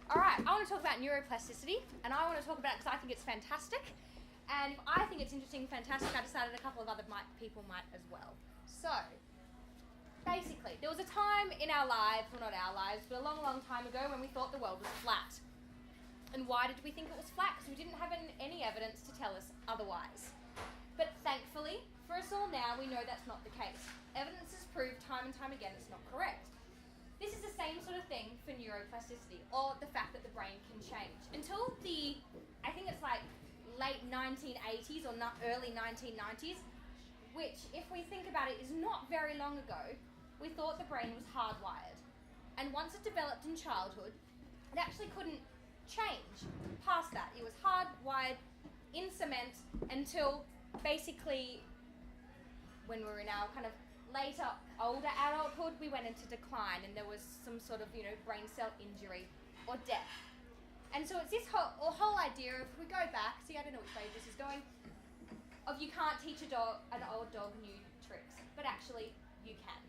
Alright, I want to talk about neuroplasticity, and I want to talk about it because I think it's fantastic. And if I think it's interesting and fantastic, I decided a couple of other people might as well. So, basically, there was a time in our lives, well not our lives, but a long, long time ago when we thought the world was flat. And why did we think it was flat? Because we didn't have any evidence to tell us otherwise. But thankfully, for us all now, we know that's not the case. Evidence has proved time and time again it's not correct. This is the same sort of thing for neuroplasticity, or the fact that the brain can change. Until I think it's like late 1980s or early 1990s, which, if we think about it, is not very long ago, we thought the brain was hardwired. And once it developed in childhood, it actually couldn't change past that. It was hardwired in cement until basically when we were in our kind of later, older adulthood, we went into decline and there was some sort of, brain cell injury or death. And so it's this whole idea of, if we go back, see, I don't know which way this is going, of you can't teach an old dog new tricks, but actually you can.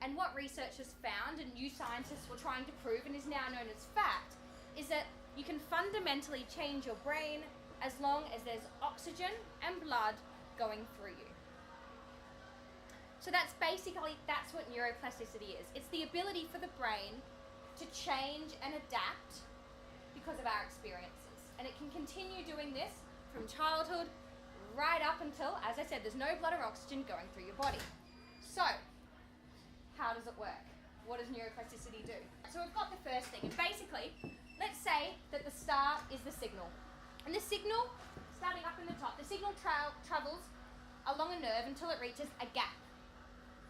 And what research has found, and new scientists were trying to prove, and is now known as fact, is that you can fundamentally change your brain as long as there's oxygen and blood going through you. So that's what neuroplasticity is. It's the ability for the brain to change and adapt because of our experiences. And it can continue doing this from childhood right up until, as I said, there's no blood or oxygen going through your body. So, how does it work? What does neuroplasticity do? So we've got the first thing, and basically, let's say that the star is the signal. And the signal, starting up in the top, the signal travels along a nerve until it reaches a gap.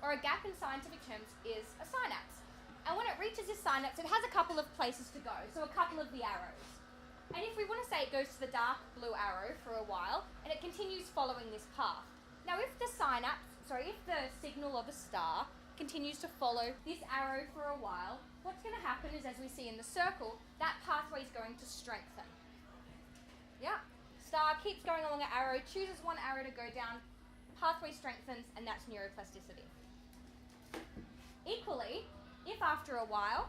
Or a gap in scientific terms is a synapse. And when it reaches this synapse, it has a couple of places to go, so a couple of the arrows. And if we want to say it goes to the dark blue arrow for a while, and it continues following this path. Now if the signal of a star continues to follow this arrow for a while, what's going to happen is, as we see in the circle, that pathway is going to strengthen. Yeah, star keeps going along an arrow, chooses one arrow to go down, pathway strengthens, and that's neuroplasticity. Equally, if after a while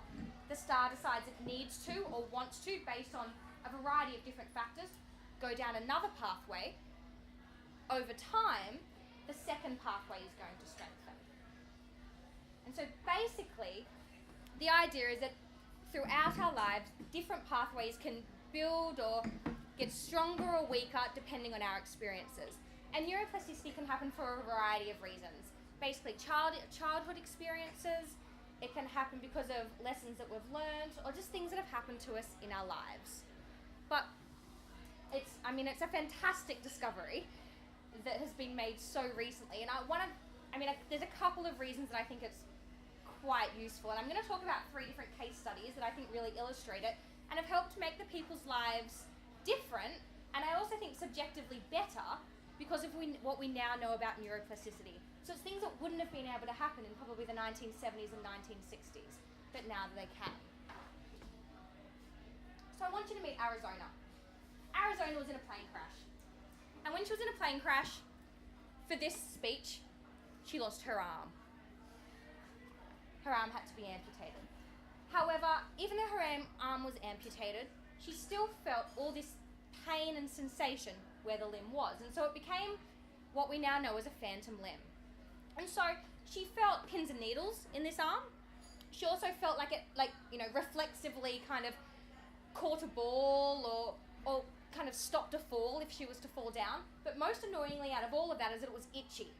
the star decides it needs to or wants to, based on a variety of different factors, go down another pathway, over time, the second pathway is going to strengthen. And so basically, the idea is that throughout our lives, different pathways can build or get stronger or weaker depending on our experiences. And neuroplasticity can happen for a variety of reasons. Basically, childhood experiences, it can happen because of lessons that we've learned, or just things that have happened to us in our lives. But it's a fantastic discovery that has been made so recently. And there's a couple of reasons that I think it's quite useful. And I'm going to talk about 3 different case studies that I think really illustrate it and have helped make the people's lives different, and I also think subjectively better, because of what we now know about neuroplasticity. So it's things that wouldn't have been able to happen in probably the 1970s and 1960s, but now they can. So I want you to meet Arizona. Arizona was in a plane crash. And when she was in a plane crash, for this speech, she lost her arm. Her arm had to be amputated. However, even though her arm was amputated, she still felt all this pain and sensation where the limb was. And so it became what we now know as a phantom limb. And so she felt pins and needles in this arm. She also felt like it, reflexively kind of caught a ball or kind of stopped a fall if she was to fall down. But most annoyingly out of all of that is that it was itchy.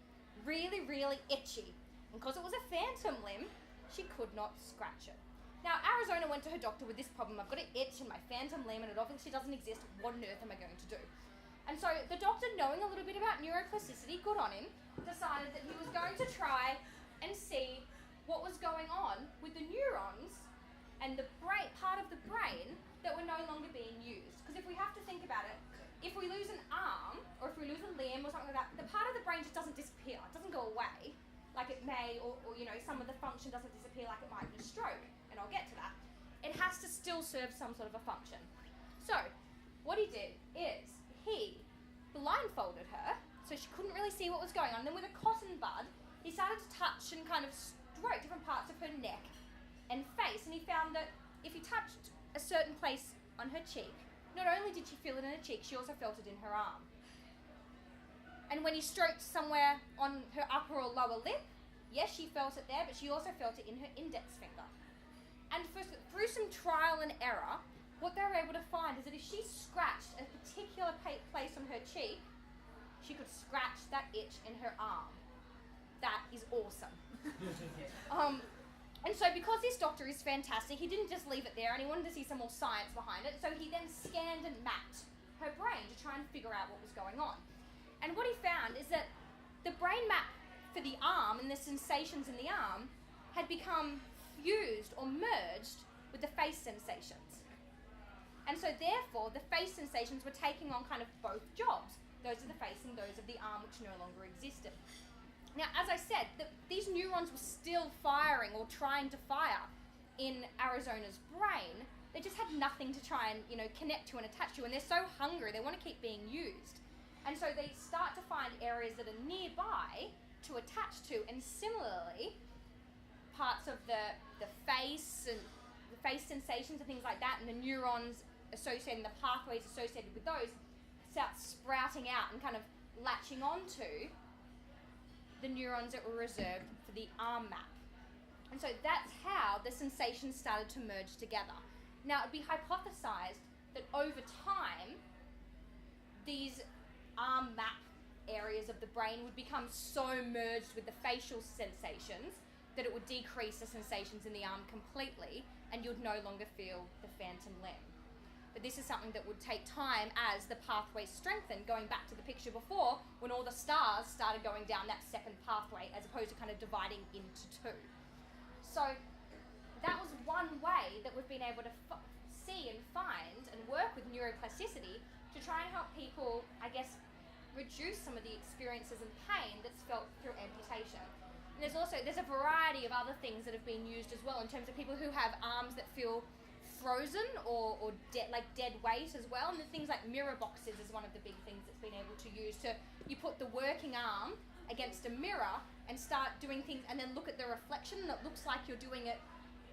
Really, really itchy. And because it was a phantom limb, she could not scratch it. Now, Arizona went to her doctor with this problem. I've got an itch in my phantom limb and it obviously doesn't exist. What on earth am I going to do? And so the doctor, knowing a little bit about neuroplasticity, good on him, decided that he was going to try and see what was going on with the neurons and the part of the brain that were no longer being used. Because if we have to think about it, if we lose an arm or if we lose a limb or something like that, the part of the brain just doesn't disappear. It doesn't go away like it may, or some of the function doesn't disappear like it might in a stroke. And I'll get to that. It has to still serve some sort of a function. So what he did is he blindfolded her so she couldn't really see what was going on. And then with a cotton bud, he started to touch and kind of stroke different parts of her neck and face. And he found that if he touched a certain place on her cheek, not only did she feel it in her cheek, she also felt it in her arm. And when he stroked somewhere on her upper or lower lip, yes, she felt it there, but she also felt it in her index finger. And through some trial and error, what they were able to find is that if she scratched a particular place on her cheek, she could scratch that itch in her arm. That is awesome. And so because this doctor is fantastic, he didn't just leave it there and he wanted to see some more science behind it, so he then scanned and mapped her brain to try and figure out what was going on. And what he found is that the brain map for the arm and the sensations in the arm had become fused or merged with the face sensations. And so therefore, the face sensations were taking on kind of both jobs. Those of the face and those of the arm, which no longer existed. Now, as I said, these neurons were still firing or trying to fire in Arizona's brain. They just had nothing to try and, connect to and attach to. And they're so hungry, they want to keep being used. And so they start to find areas that are nearby to attach to. And similarly, parts of the face and the face sensations and things like that, and the neurons associated, the pathways associated with those, start sprouting out and kind of latching onto the neurons that were reserved for the arm map. And so that's how the sensations started to merge together. Now, it'd be hypothesized that over time, these arm map areas of the brain would become so merged with the facial sensations that it would decrease the sensations in the arm completely, and you'd no longer feel the phantom limb. But this is something that would take time as the pathways strengthen, going back to the picture before, when all the stars started going down that second pathway, as opposed to kind of dividing into two. So that was one way that we've been able to see and find and work with neuroplasticity to try and help people, I guess, reduce some of the experiences and pain that's felt through amputation. And there's a variety of other things that have been used as well, in terms of people who have arms that feel frozen or dead weight as well. And the things like mirror boxes is one of the big things that's been able to use. You put the working arm against a mirror and start doing things, and then look at the reflection, and it looks like you're doing it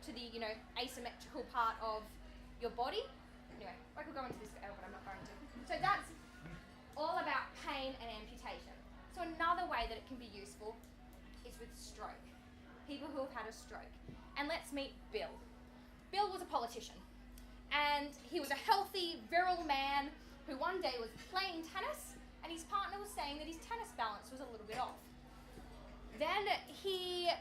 to the asymmetrical part of your body. Anyway, I could go into this forever, but I'm not going to. So that's all about pain and amputation. So another way that it can be useful is with stroke. People who have had a stroke. And let's meet Bill. Bill was a politician, and he was a healthy, virile man who one day was playing tennis, and his partner was saying that his tennis balance was a little bit off. Then he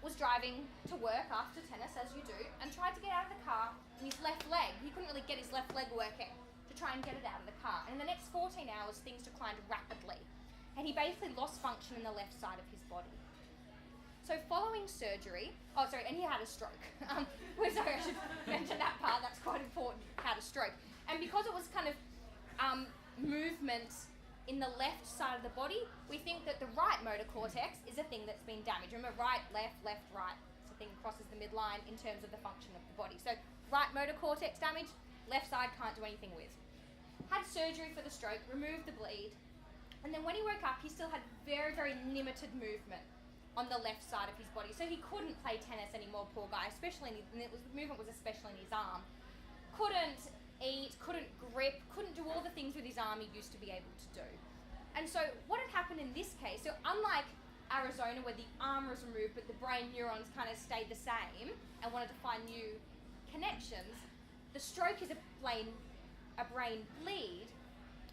was driving to work after tennis, as you do, and tried to get out of the car, and his left leg, he couldn't really get his left leg working to try and get it out of the car. And in the next 14 hours, things declined rapidly, and he basically lost function in the left side of his body. So following surgery, and he had a stroke. Sorry, I should mention that part, that's quite important, had a stroke. And because it was kind of movement in the left side of the body, we think that the right motor cortex is a thing that's been damaged. Remember, right, left, right. It's a thing that crosses the midline in terms of the function of the body. So right motor cortex damage, left side can't do anything with. Had surgery for the stroke, removed the bleed, and then when he woke up, he still had very, very limited movement on the left side of his body. So he couldn't play tennis anymore, poor guy, especially movement was especially in his arm. Couldn't eat, couldn't grip, couldn't do all the things with his arm he used to be able to do. And so what had happened in this case, so unlike Arizona where the arm was removed but the brain neurons kind of stayed the same and wanted to find new connections, the stroke is a brain bleed,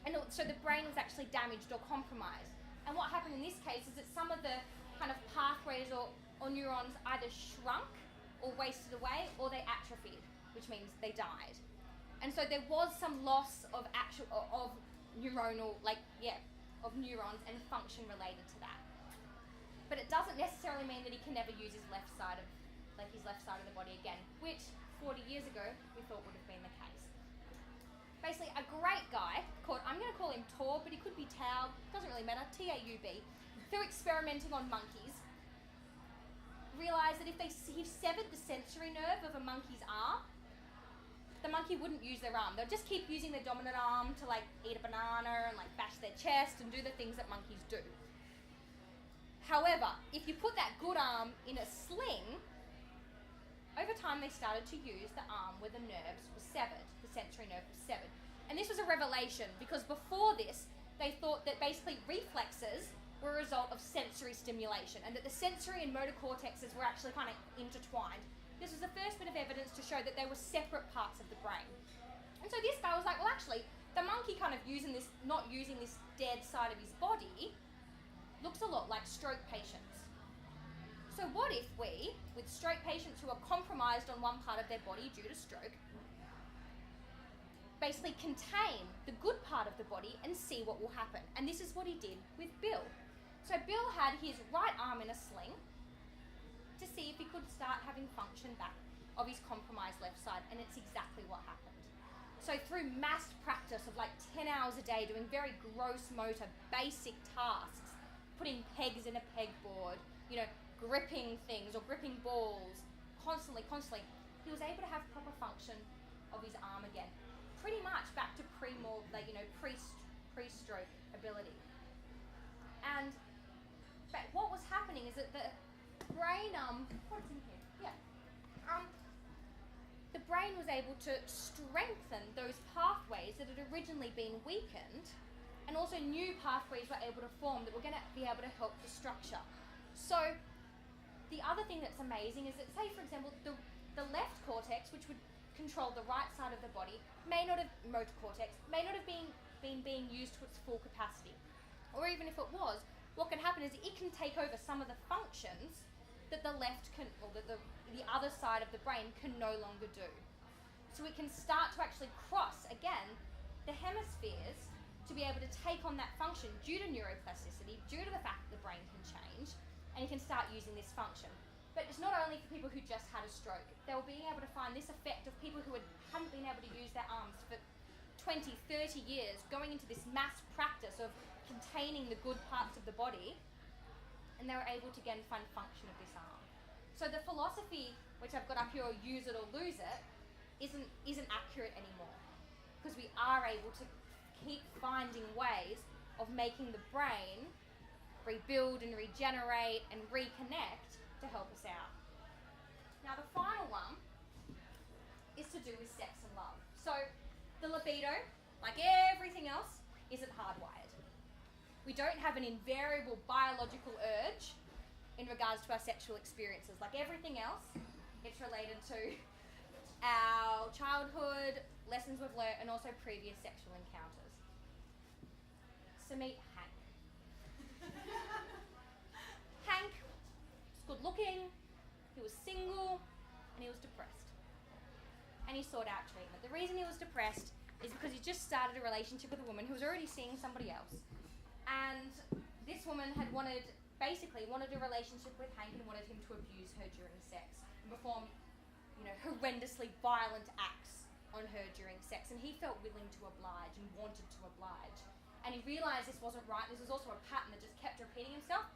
and so the brain was actually damaged or compromised. And what happened in this case is that some of the kind of pathways or neurons either shrunk or wasted away, or they atrophied, which means they died. And so there was some loss of neurons and function related to that. But it doesn't necessarily mean that he can never use his left side of the body again, which 40 years ago we thought would have been the case. Basically, a great guy called, I'm going to call him Taub, but he could be Taub, doesn't really matter, T-A-U-B, through experimenting on monkeys, realised that if he severed the sensory nerve of a monkey's arm, the monkey wouldn't use their arm. They'll just keep using their dominant arm to eat a banana and bash their chest and do the things that monkeys do. However, if you put that good arm in a sling, over time they started to use the arm where the nerves were severed, the sensory nerve was severed. And this was a revelation because before this, they thought that basically reflexes were a result of sensory stimulation and that the sensory and motor cortexes were actually kind of intertwined. This was the first bit of evidence to show that they were separate parts of the brain. And so this guy was like, well, actually, the monkey kind of not using this dead side of his body looks a lot like stroke patients. So what if we, with stroke patients who are compromised on one part of their body due to stroke, basically contain the good part of the body and see what will happen? And this is what he did with Bill. So Bill had his right arm in a sling to see if he could start having function back of his compromised left side, and it's exactly what happened. So through massed practice of like 10 hours a day doing very gross motor basic tasks, putting pegs in a pegboard, gripping things or gripping balls, constantly, he was able to have proper function of his arm again. Pretty much back to pre-stroke ability. And but what was happening is that the brain, what's in here? Yeah. The brain was able to strengthen those pathways that had originally been weakened, and also new pathways were able to form that were going to be able to help the structure. So the other thing that's amazing is that, say for example, the left cortex, which would control the right side of the body, motor cortex, may not have been being used to its full capacity. Or even if it was, what can happen is it can take over some of the functions that the left can, or that the other side of the brain can no longer do. So it can start to actually cross, again, the hemispheres to be able to take on that function due to neuroplasticity, due to the fact that the brain can change, and you can start using this function. But it's not only for people who just had a stroke. They were being able to find this effect of people who hadn't been able to use their arms for 20, 30 years, going into this mass practice of containing the good parts of the body, and they were able to again find function of this arm. So the philosophy, which I've got up here, or use it or lose it, isn't accurate anymore, because we are able to keep finding ways of making the brain rebuild and regenerate and reconnect to help us out. Now the final one is to do with sex and love. So the libido, like everything else, isn't hardwired. We don't have an invariable biological urge in regards to our sexual experiences. Like everything else, it's related to our childhood, lessons we've learnt, and also previous sexual encounters. So meet Hank. Hank was good looking, he was single, and he was depressed. And he sought out treatment. The reason he was depressed is because he just started a relationship with a woman who was already seeing somebody else. And this woman had wanted a relationship with Hank and wanted him to abuse her during sex and perform, horrendously violent acts on her during sex. And he felt willing to oblige and wanted to oblige. And he realised this wasn't right. This was also a pattern that just kept repeating itself,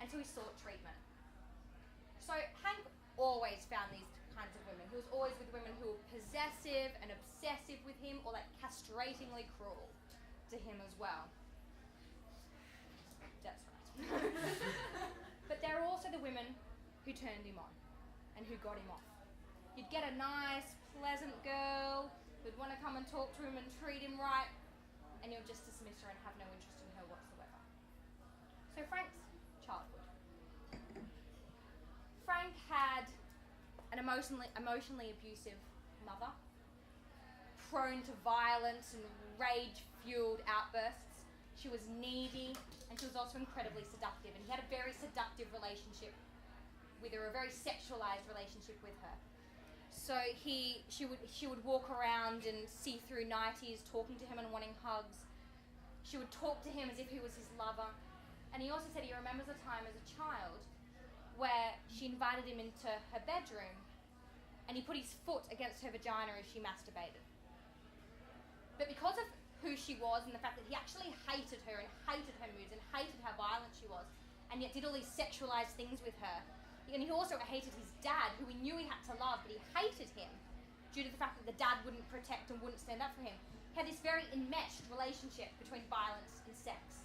and so he sought treatment. So Hank always found these kinds of women. He was always with women who were possessive and obsessive with him, or like castratingly cruel to him as well. That's right. But there are also the women who turned him on and who got him off. You'd get a nice, pleasant girl who'd want to come and talk to him and treat him right, and you'll just dismiss her and have no interest in her whatsoever. So Frank's childhood. Frank had an emotionally abusive mother, prone to violence and rage-fueled outbursts. She was needy, and she was also incredibly seductive, and he had a very seductive relationship with her, a very sexualized relationship with her. So she would walk around in see-through nighties, talking to him and wanting hugs. She would talk to him as if he was his lover. And he also said he remembers a time as a child where she invited him into her bedroom and he put his foot against her vagina as she masturbated. But because of who she was and the fact that he actually hated her and hated her moods and hated how violent she was, and yet did all these sexualized things with her, and he also hated his dad, who he knew he had to love, but he hated him due to the fact that the dad wouldn't protect and wouldn't stand up for him. He had this very enmeshed relationship between violence and sex.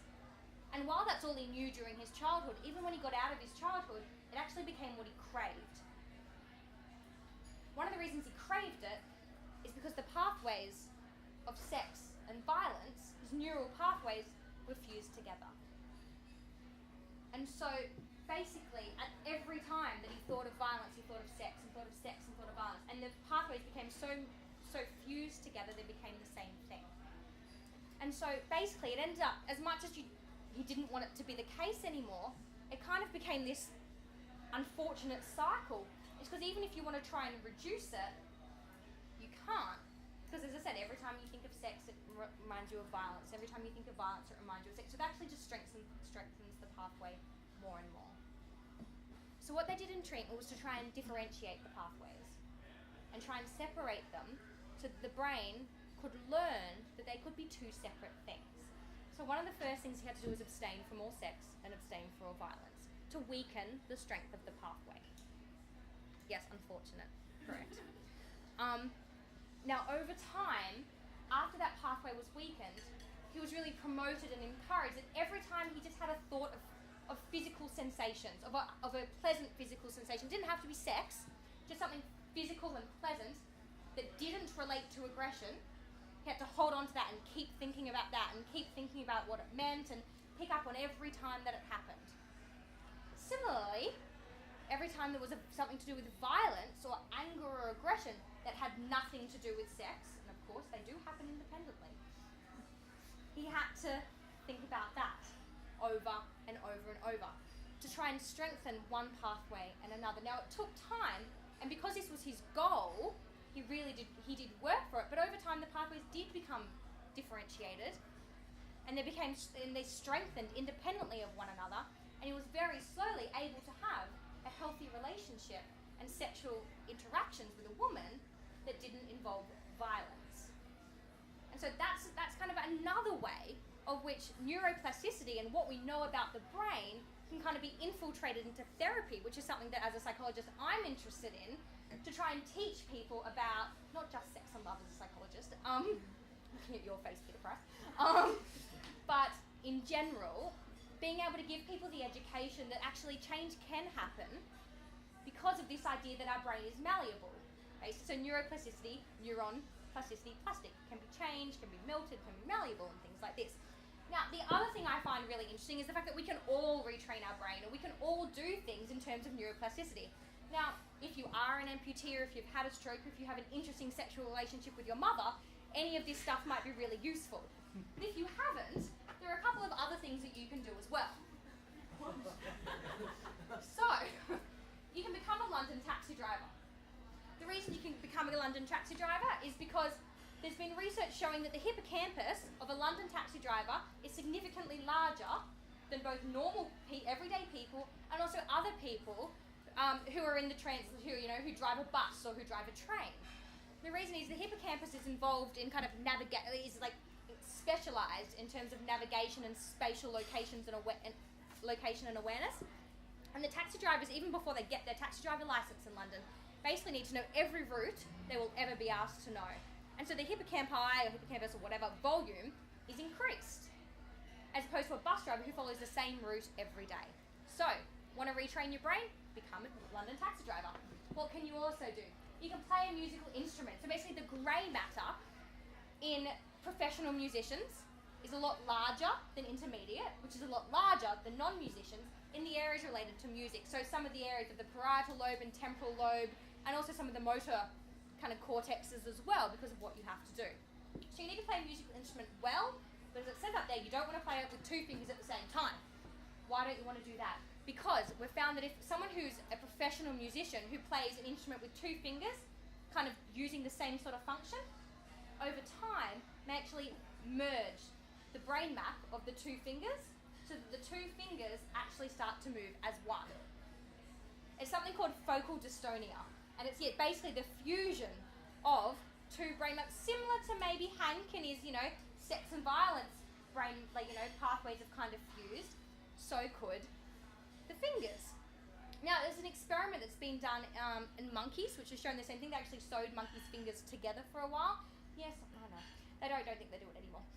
And while that's all he knew during his childhood, even when he got out of his childhood, it actually became what he craved. reasons he craved it is because the pathways of sex and violence, his neural pathways, were fused together. And so basically, at every time that he thought of violence, he thought of sex, and thought of sex, and thought of violence. And the pathways became so fused together, they became the same thing. And so basically, it ended up, as much as he didn't want it to be the case anymore, it kind of became this unfortunate cycle. It's because even if you want to try and reduce it, you can't. Because as I said, every time you think of sex, it reminds you of violence. Every time you think of violence, it reminds you of sex. So it actually just strengthens the pathway more and more. So what they did in treatment was to try and differentiate the pathways and try and separate them so that the brain could learn that they could be two separate things. So one of the first things he had to do was abstain from all sex and abstain from all violence to weaken the strength of the pathway. Yes, unfortunate. Correct. Now, over time, after that pathway was weakened, he was really promoted and encouraged that every time he just had a thought of physical sensations, of a pleasant physical sensation, it didn't have to be sex, just something physical and pleasant that didn't relate to aggression, he had to hold on to that and keep thinking about that and keep thinking about what it meant and pick up on every time that it happened. Similarly, every time there was something to do with violence or anger or aggression that had nothing to do with sex, and of course they do happen independently, he had to think about that over and over and over to try and strengthen one pathway and another. Now it took time, and because this was his goal, he did work for it, but over time the pathways did become differentiated and they strengthened independently of one another, and he was very slowly able to have a healthy relationship and sexual interactions with a woman that didn't involve violence. And so that's kind of another way of which neuroplasticity and what we know about the brain can kind of be infiltrated into therapy, which is something that as a psychologist I'm interested in, to try and teach people about not just sex and love as a psychologist, looking at your face, Peter Price, but in general, being able to give people the education that actually change can happen because of this idea that our brain is malleable. Okay? So neuroplasticity, neuron, plasticity, plastic, can be changed, can be melted, can be malleable, and things like this. Now, the other thing I find really interesting is the fact that we can all retrain our brain, or we can all do things in terms of neuroplasticity. Now, if you are an amputee, or if you've had a stroke, or if you have an interesting sexual relationship with your mother, any of this stuff might be really useful. But if you haven't, there are a couple of other things that you can do as well. So, you can become a London taxi driver. The reason you can become a London taxi driver is because there's been research showing that the hippocampus of a London taxi driver is significantly larger than both normal everyday people and also other people who are in the who drive a bus or who drive a train. The reason is the hippocampus is involved in kind of specialized in terms of navigation and spatial locations and location and awareness. And the taxi drivers, even before they get their taxi driver license in London, basically need to know every route they will ever be asked to know. And so the hippocampus or whatever volume is increased, as opposed to a bus driver who follows the same route every day. So, want to retrain your brain? Become a London taxi driver. What can you also do? You can play a musical instrument. So basically the grey matter in professional musicians is a lot larger than intermediate, which is a lot larger than non-musicians in the areas related to music. So some of the areas of the parietal lobe and temporal lobe, and also some of the motor kind of cortexes as well, because of what you have to do. So you need to play a musical instrument well, but as it says up there, you don't want to play it with two fingers at the same time. Why don't you want to do that? Because we've found that if someone who's a professional musician who plays an instrument with two fingers, kind of using the same sort of function, over time may actually merge the brain map of the two fingers so that the two fingers actually start to move as one. It's something called focal dystonia, and it's basically the fusion of two brain maps, similar to maybe Hank and his, sex and violence brain, pathways have kind of fused. So could the fingers. Now, there's an experiment that's been done in monkeys, which has shown the same thing. They actually sewed monkeys' fingers together for a while. Yes, I know. They don't think they do it anymore.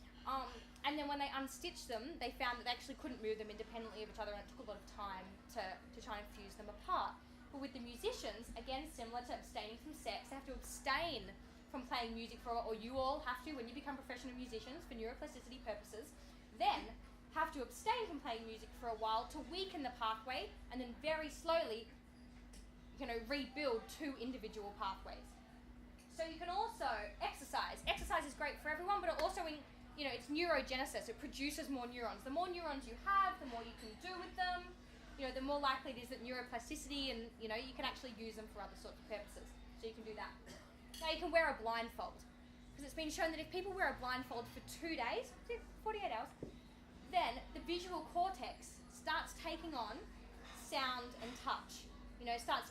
And then when they unstitched them, they found that they actually couldn't move them independently of each other, and it took a lot of time to try and fuse them apart. But with the musicians, again, similar to abstaining from sex, they have to abstain from playing music for a while, or you all have to when you become professional musicians for neuroplasticity purposes, then have to abstain from playing music for a while to weaken the pathway, and then very slowly, rebuild two individual pathways. So you can also exercise. Exercise is great for everyone, but it also, it's neurogenesis. It produces more neurons. The more neurons you have, the more you can do with them. The more likely it is that neuroplasticity and, you can actually use them for other sorts of purposes. So you can do that. Now you can wear a blindfold, because it's been shown that if people wear a blindfold for 2 days, 48 hours, then the visual cortex starts taking on sound and touch. Starts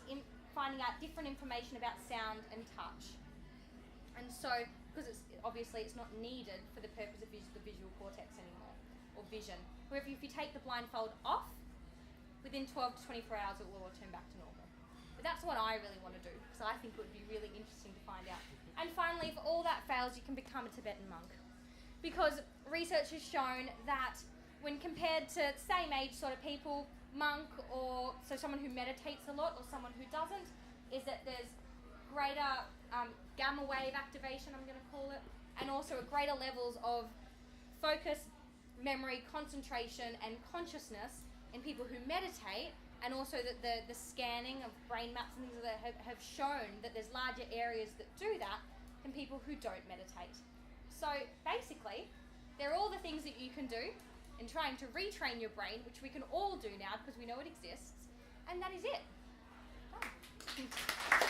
finding out different information about sound and touch. And so, because it's not needed for the purpose of the visual cortex anymore, or vision. However, if you take the blindfold off, within 12 to 24 hours it will all turn back to normal. But that's what I really want to do, because I think it would be really interesting to find out. And finally, if all that fails, you can become a Tibetan monk. Because research has shown that when compared to same age sort of people, monk, or so someone who meditates a lot or someone who doesn't, is that there's greater gamma wave activation, I'm going to call it, and also greater levels of focus, memory, concentration, and consciousness in people who meditate, and also that the scanning of brain maps and things like that have shown that there's larger areas that do that than people who don't meditate. So basically, they're all the things that you can do in trying to retrain your brain, which we can all do now because we know it exists, and that is it. Oh.